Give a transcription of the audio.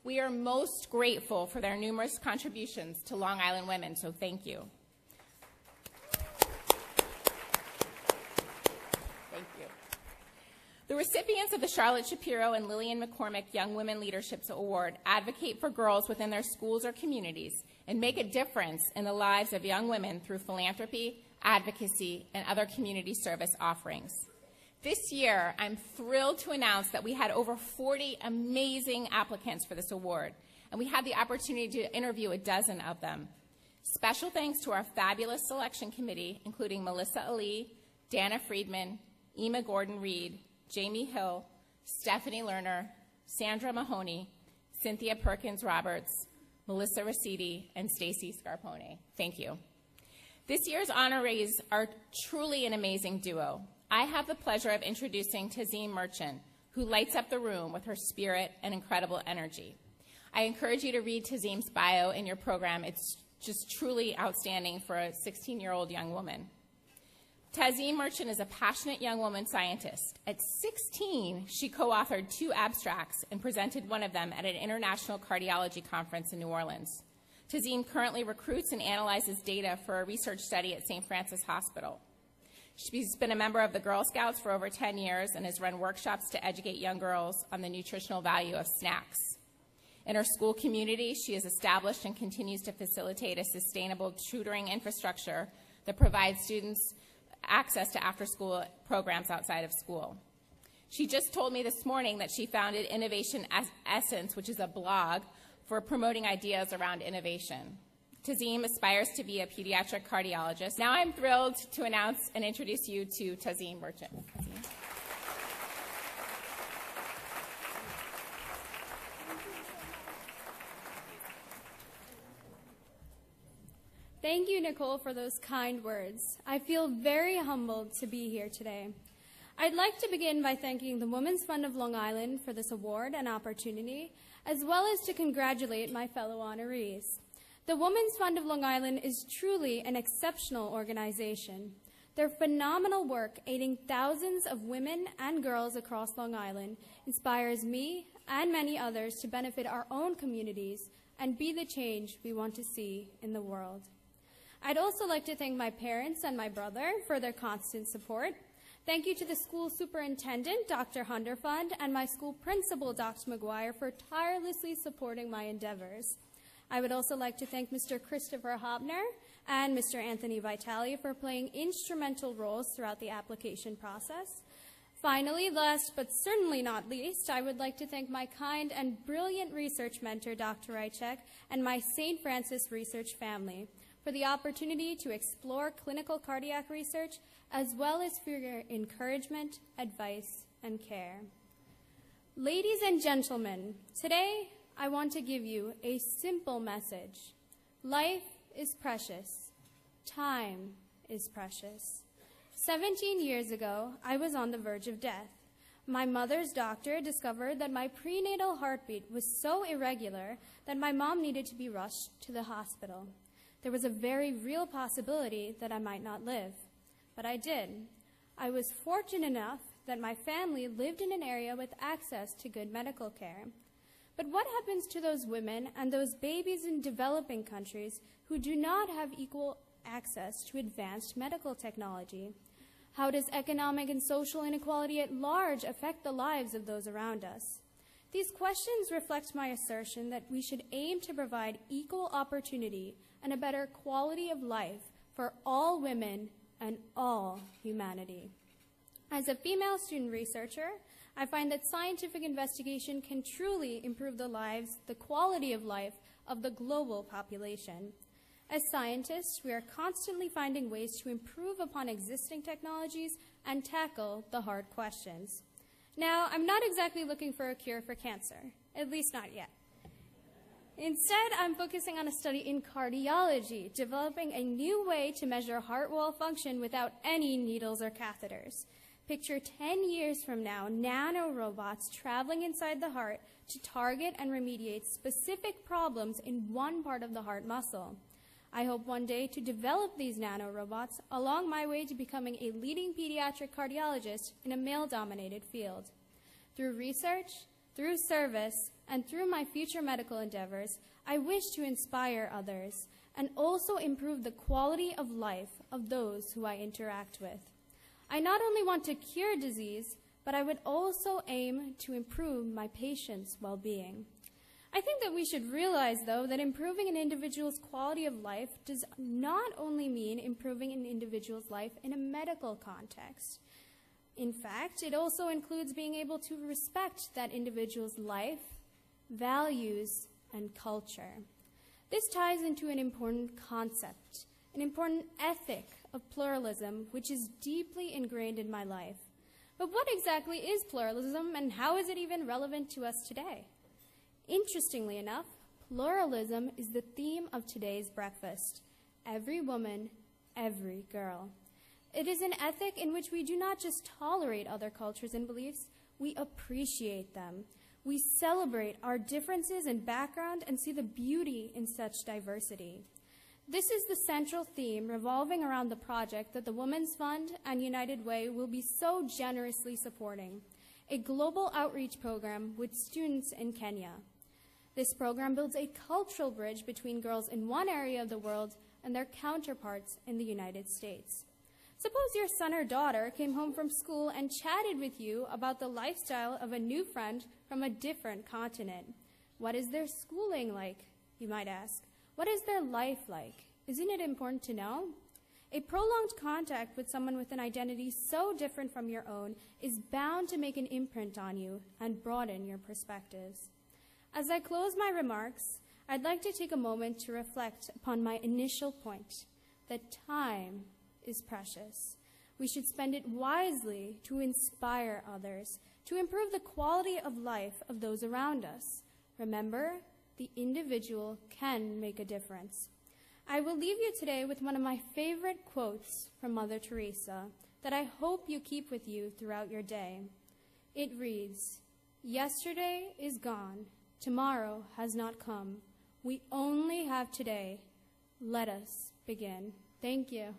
We are most grateful for their numerous contributions to Long Island women, so thank you. Thank you. The recipients of the Charlotte Shapiro and Lillian McCormick Young Women Leadership Award advocate for girls within their schools or communities and make a difference in the lives of young women through philanthropy, advocacy, and other community service offerings. This year, I'm thrilled to announce that we had over 40 amazing applicants for this award, and we had the opportunity to interview a dozen of them. Special thanks to our fabulous selection committee, including Melissa Ali, Dana Friedman, Ema Gordon-Reed, Jamie Hill, Stephanie Lerner, Sandra Mahoney, Cynthia Perkins-Roberts, Melissa Rosidi, and Stacy Scarpone. Thank you. This year's honorees are truly an amazing duo. I have the pleasure of introducing Tazim Merchant, who lights up the room with her spirit and incredible energy. I encourage you to read Tazim's bio in your program. It's just truly outstanding for a 16-year-old young woman. Tazim Merchant is a passionate young woman scientist. At 16, she co-authored 2 abstracts and presented one of them at an international cardiology conference in New Orleans. Tazim currently recruits and analyzes data for a research study at St. Francis Hospital. She's been a member of the Girl Scouts for over 10 years and has run workshops to educate young girls on the nutritional value of snacks. In her school community, she has established and continues to facilitate a sustainable tutoring infrastructure that provides students access to after-school programs outside of school. She just told me this morning that she founded Innovation Essence, which is a blog for promoting ideas around innovation. Tazim aspires to be a pediatric cardiologist. Now I'm thrilled to announce and introduce you to Tazim Merchant. Tazim. Thank you, Nicole, for those kind words. I feel very humbled to be here today. I'd like to begin by thanking the Women's Fund of Long Island for this award and opportunity, as well as to congratulate my fellow honorees. The Women's Fund of Long Island is truly an exceptional organization. Their phenomenal work aiding thousands of women and girls across Long Island inspires me and many others to benefit our own communities and be the change we want to see in the world. I'd also like to thank my parents and my brother for their constant support. Thank you to the school superintendent, Dr. Hunderfund, and my school principal, Dr. McGuire, for tirelessly supporting my endeavors. I would also like to thank Mr. Christopher Hopner and Mr. Anthony Vitale for playing instrumental roles throughout the application process. Finally, last but certainly not least, I would like to thank my kind and brilliant research mentor, Dr. Rychek, and my St. Francis research family for the opportunity to explore clinical cardiac research, as well as for your encouragement, advice, and care. Ladies and gentlemen, today I want to give you a simple message. Life is precious. Time is precious. 17 years ago, I was on the verge of death. My mother's doctor discovered that my prenatal heartbeat was so irregular that my mom needed to be rushed to the hospital. There was a very real possibility that I might not live, but I did. I was fortunate enough that my family lived in an area with access to good medical care. But what happens to those women and those babies in developing countries who do not have equal access to advanced medical technology? How does economic and social inequality at large affect the lives of those around us? These questions reflect my assertion that we should aim to provide equal opportunity and a better quality of life for all women and all humanity. As a female student researcher, I find that scientific investigation can truly improve the lives, the quality of life of the global population. As scientists, we are constantly finding ways to improve upon existing technologies and tackle the hard questions. Now, I'm not exactly looking for a cure for cancer, at least not yet. Instead, I'm focusing on a study in cardiology, developing a new way to measure heart wall function without any needles or catheters. Picture 10 years from now, nanorobots traveling inside the heart to target and remediate specific problems in one part of the heart muscle. I hope one day to develop these nanorobots along my way to becoming a leading pediatric cardiologist in a male-dominated field. Through research, through service, and through my future medical endeavors, I wish to inspire others and also improve the quality of life of those who I interact with. I not only want to cure disease, but I would also aim to improve my patients' well-being. I think that we should realize, though, that improving an individual's quality of life does not only mean improving an individual's life in a medical context. In fact, it also includes being able to respect that individual's life, values, and culture. This ties into an important concept, an important ethic of pluralism, which is deeply ingrained in my life. But what exactly is pluralism, and how is it even relevant to us today? Interestingly enough, pluralism is the theme of today's breakfast. Every woman, every girl. It is an ethic in which we do not just tolerate other cultures and beliefs, we appreciate them. We celebrate our differences in background and see the beauty in such diversity. This is the central theme revolving around the project that the Women's Fund and United Way will be so generously supporting, a global outreach program with students in Kenya. This program builds a cultural bridge between girls in one area of the world and their counterparts in the United States. Suppose your son or daughter came home from school and chatted with you about the lifestyle of a new friend from a different continent. What is their schooling like, you might ask? What is their life like? Isn't it important to know? A prolonged contact with someone with an identity so different from your own is bound to make an imprint on you and broaden your perspectives. As I close my remarks, I'd like to take a moment to reflect upon my initial point, that time is precious. We should spend it wisely to inspire others, to improve the quality of life of those around us. Remember, the individual can make a difference. I will leave you today with one of my favorite quotes from Mother Teresa that I hope you keep with you throughout your day. It reads, "Yesterday is gone. Tomorrow has not come. We only have today. Let us begin." Thank you.